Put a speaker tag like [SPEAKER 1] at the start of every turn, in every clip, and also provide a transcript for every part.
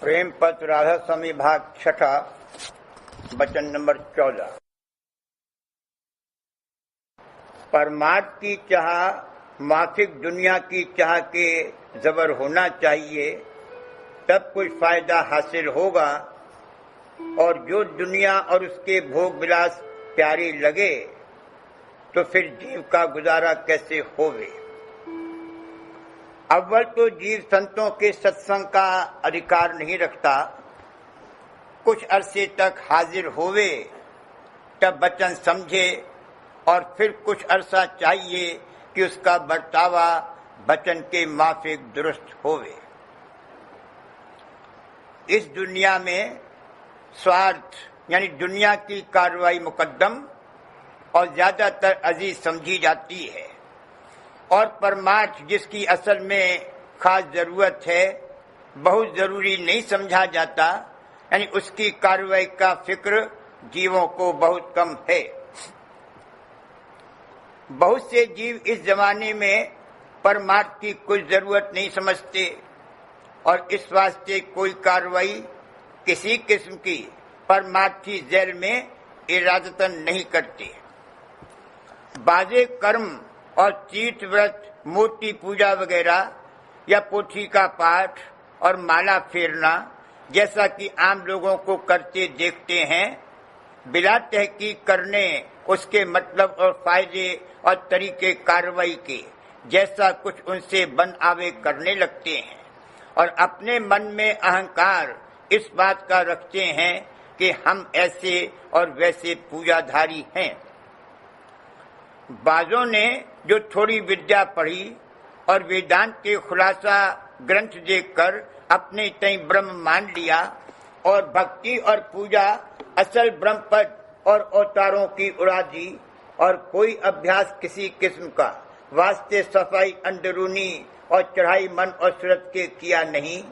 [SPEAKER 1] प्रेम पत्र राधा स्वामी भाग छठा वचन नंबर 14। परमार्थ की चाह माफिक दुनिया की चाह के जबर होना चाहिए, तब कुछ फायदा हासिल होगा। और जो दुनिया और उसके भोग विलास प्यारे लगे तो फिर जीव का गुजारा कैसे होवे। अव्वल तो जीव संतों के सत्संग का अधिकार नहीं रखता। कुछ अरसे तक हाजिर होवे तब वचन समझे, और फिर कुछ अरसा चाहिए कि उसका बर्तावा वचन के माफिक दुरुस्त होवे। इस दुनिया में स्वार्थ यानी दुनिया की कार्रवाई मुकद्दम और ज्यादातर अजीज समझी जाती है, और परमार्थ जिसकी असल में खास जरूरत है बहुत जरूरी नहीं समझा जाता, यानी उसकी कार्रवाई का फिक्र जीवों को बहुत कम है। बहुत से जीव इस जमाने में परमार्थ की कुछ जरूरत नहीं समझते और इस वास्ते कोई कार्रवाई किसी किस्म की परमार्थ की जेल में इरादतन नहीं करते। बाजे कर्म और तीर्थ व्रत, मूर्ति पूजा वगैरह या पोथी का पाठ और माला फेरना जैसा कि आम लोगों को करते देखते हैं, बिला तहकीक करने उसके मतलब और फायदे और तरीके कार्रवाई के जैसा कुछ उनसे बन आवे करने लगते हैं, और अपने मन में अहंकार इस बात का रखते हैं कि हम ऐसे और वैसे पूजाधारी हैं। बाजों ने जो थोड़ी विद्या पढ़ी और वेदांत के खुलासा ग्रंथ देखकर अपने तय ब्रह्म मान लिया, और भक्ति और पूजा असल ब्रह्म पद और अवतारों की उड़ा दी, और कोई अभ्यास किसी किस्म का वास्ते सफाई अंदरूनी और चढ़ाई मन और सूरत के किया नहीं,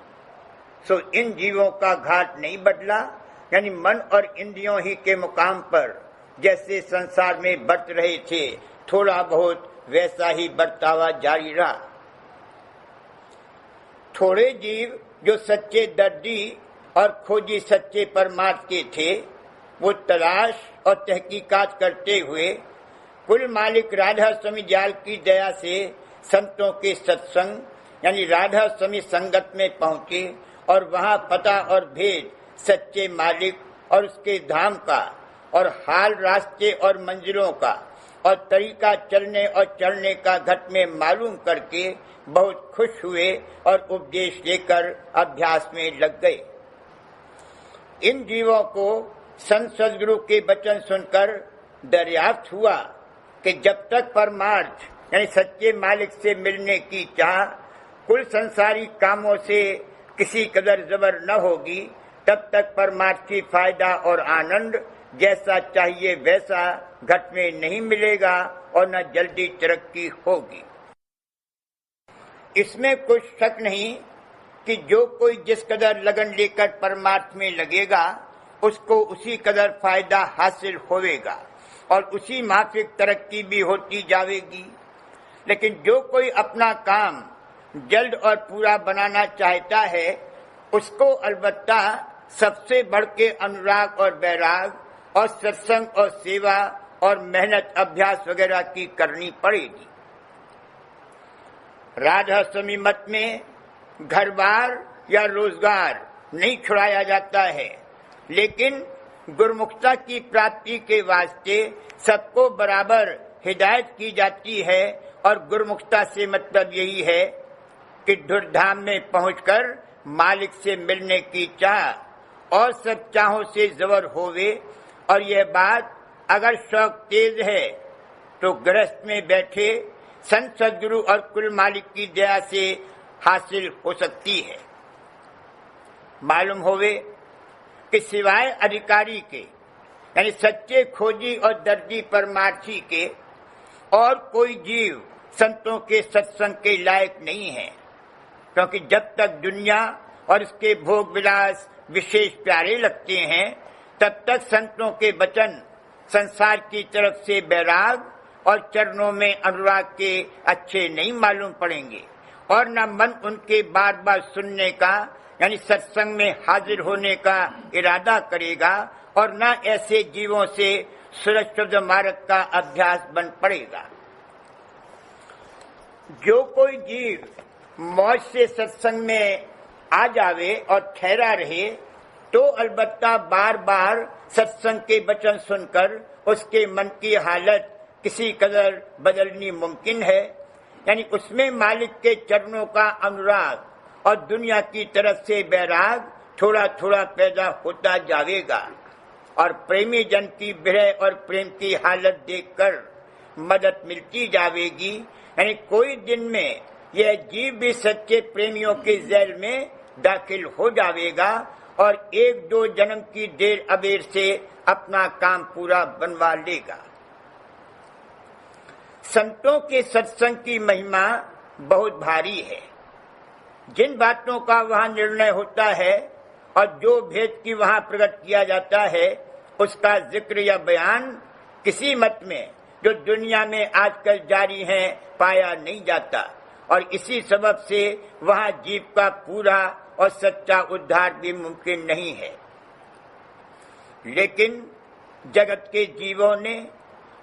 [SPEAKER 1] सो इन जीवों का घाट नहीं बदला, यानी मन और इंद्रियों ही के मुकाम पर जैसे संसार में बरत रहे थे थोड़ा बहुत वैसा ही बर्तावा जारी रहा। थोड़े जीव जो सच्चे दर्दी और खोजी सच्चे परमार्थ के थे, वो तलाश और तहकीकात करते हुए कुल मालिक राधा स्वामी जाल की दया से संतों के सत्संग यानी राधा स्वामी संगत में पहुंचे, और वहां पता और भेद सच्चे मालिक और उसके धाम का और हाल रास्ते और मंजिलों का और तरीका चलने और चढ़ने का घट में मालूम करके बहुत खुश हुए और उपदेश लेकर अभ्यास में लग गए। इन जीवों को संत सदगुरु के वचन सुनकर दरियाफ्त हुआ कि जब तक परमार्थ यानी सच्चे मालिक से मिलने की चाह कुल संसारी कामों से किसी कदर जबर न होगी, तब तक परमार्थी फायदा और आनंद जैसा चाहिए वैसा घट में नहीं मिलेगा और न जल्दी तरक्की होगी। इसमें कुछ शक नहीं कि जो कोई जिस कदर लगन लेकर परमार्थ में लगेगा उसको उसी कदर फायदा हासिल होवेगा और उसी माफिक तरक्की भी होती जाएगी। लेकिन जो कोई अपना काम जल्द और पूरा बनाना चाहता है, उसको अलबत्ता सबसे बढ़ के अनुराग और बैराग और सत्संग और सेवा और मेहनत अभ्यास वगैरह की करनी पड़ेगी। राधा स्वामी मत में घर बार या रोजगार नहीं छुड़ाया जाता है, लेकिन गुरुमुखता की प्राप्ति के वास्ते सबको बराबर हिदायत की जाती है, और गुरुमुखता से मतलब यही है कि धुरधाम में पहुंचकर मालिक से मिलने की चाह और सब चाहों से जबर होवे। और यह बात अगर शौक तेज है तो गृहस्थ में बैठे संत सदगुरु और कुल मालिक की दया से हासिल हो सकती है। मालूम होवे कि सिवाय अधिकारी के यानी सच्चे खोजी और दर्दी परमार्थी के और कोई जीव संतों के सत्संग के लायक नहीं है, क्योंकि जब तक दुनिया और उसके भोग विलास विशेष प्यारे लगते हैं, तब तक संतों के वचन संसार की तरफ से बैराग और चरणों में अनुराग के अच्छे नहीं मालूम पड़ेंगे, और न मन उनके बार बार सुनने का यानी सत्संग में हाजिर होने का इरादा करेगा और न ऐसे जीवों से सुरक्षित मार्ग का अभ्यास बन पड़ेगा। जो कोई जीव मौज से सत्संग में आ जावे और ठहरा रहे तो अलबत्ता बार बार सत्संग के वचन सुनकर उसके मन की हालत किसी कदर बदलनी मुमकिन है। यानी उसमें मालिक के चरणों का अनुराग और दुनिया की तरफ से बैराग थोड़ा थोड़ा पैदा होता जाएगा और प्रेमी जन की विरह और प्रेम की हालत देखकर मदद मिलती जाएगी। यानी कोई दिन में यह जीव भी सच्चे प्रेमियों के जेल में दाखिल हो जाएगा और 1-2 जन्म की देर अबेर से अपना काम पूरा बनवा लेगा। संतों के सत्संग की महिमा बहुत भारी है। जिन बातों का वहां निर्णय होता है और जो भेद की वहां प्रकट किया जाता है उसका जिक्र या बयान किसी मत में जो दुनिया में आजकल जारी है पाया नहीं जाता और इसी सबब से वहां जीव का पूरा और सच्चा उद्धार भी मुमकिन नहीं है। लेकिन जगत के जीवों ने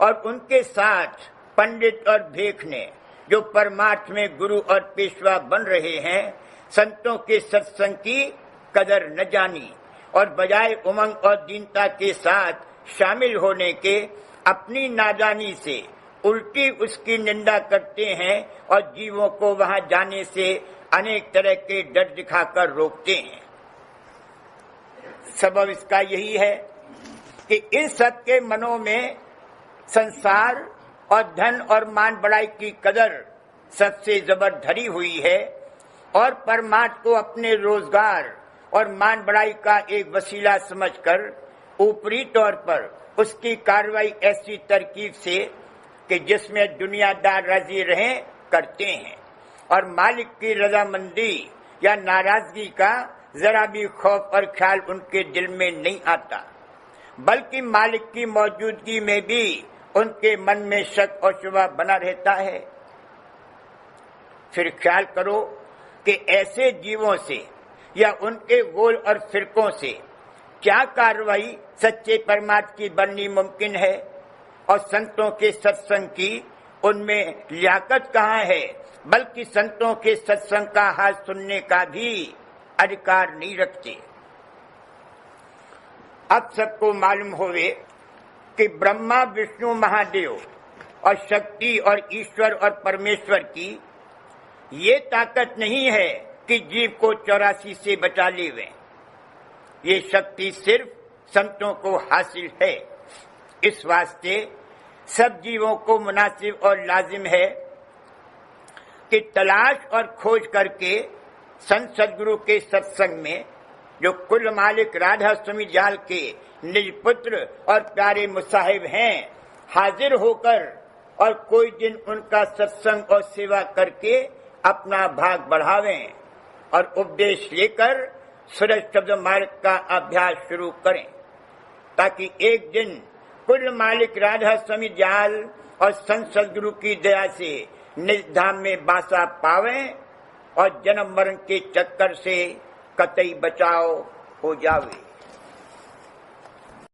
[SPEAKER 1] और उनके साथ पंडित और भेख ने जो परमार्थ में गुरु और पेशवा बन रहे हैं संतों के सत्संग की कदर न जानी और बजाय उमंग और दीनता के साथ शामिल होने के अपनी नादानी से उल्टी उसकी निंदा करते हैं और जीवों को वहां जाने से अनेक तरह के डर दिखाकर रोकते हैं। सबब इसका यही है कि इन सब के मनों में संसार और धन और मान बढ़ाई की कदर सबसे जबर धरी हुई है और परमात्मा को अपने रोजगार और मान बढ़ाई का एक वसीला समझकर ऊपरी तौर पर उसकी कार्रवाई ऐसी तरकीब से कि जिसमें दुनियादार राजी रहें करते हैं और मालिक की रजामंदी या नाराजगी का जरा भी खौफ और ख्याल उनके दिल में नहीं आता, बल्कि मालिक की मौजूदगी में भी उनके मन में शक और शुबा बना रहता है। फिर ख्याल करो कि ऐसे जीवों से या उनके गोल और फिरकों से क्या कार्रवाई सच्चे परमात्मा की बननी मुमकिन है और संतों के सत्संग की उनमें लियाकत कहाँ है, बल्कि संतों के सत्संग का हाल सुनने का भी अधिकार नहीं रखते। अब सबको मालूम होवे कि ब्रह्मा विष्णु महादेव और शक्ति और ईश्वर और परमेश्वर की ये ताकत नहीं है कि जीव को 84 से बचा लेवे। ये शक्ति सिर्फ संतों को हासिल है। इस वास्ते सब जीवों को मुनासिब और लाजिम है कि तलाश और खोज करके संत सदगुरु के सत्संग में जो कुल मालिक राधा स्वामी जाल के निज पुत्र और प्यारे मुसाहिब हैं हाजिर होकर और कोई दिन उनका सत्संग और सेवा करके अपना भाग बढ़ावें और उपदेश लेकर सुरक्षित मार्ग का अभ्यास शुरू करें, ताकि एक दिन कुल मालिक राधा स्वामी जाल और संत सदगुरु की दया से निज धाम में बासा पावें और जन्म मरण के चक्कर से कतई बचाव हो जावे।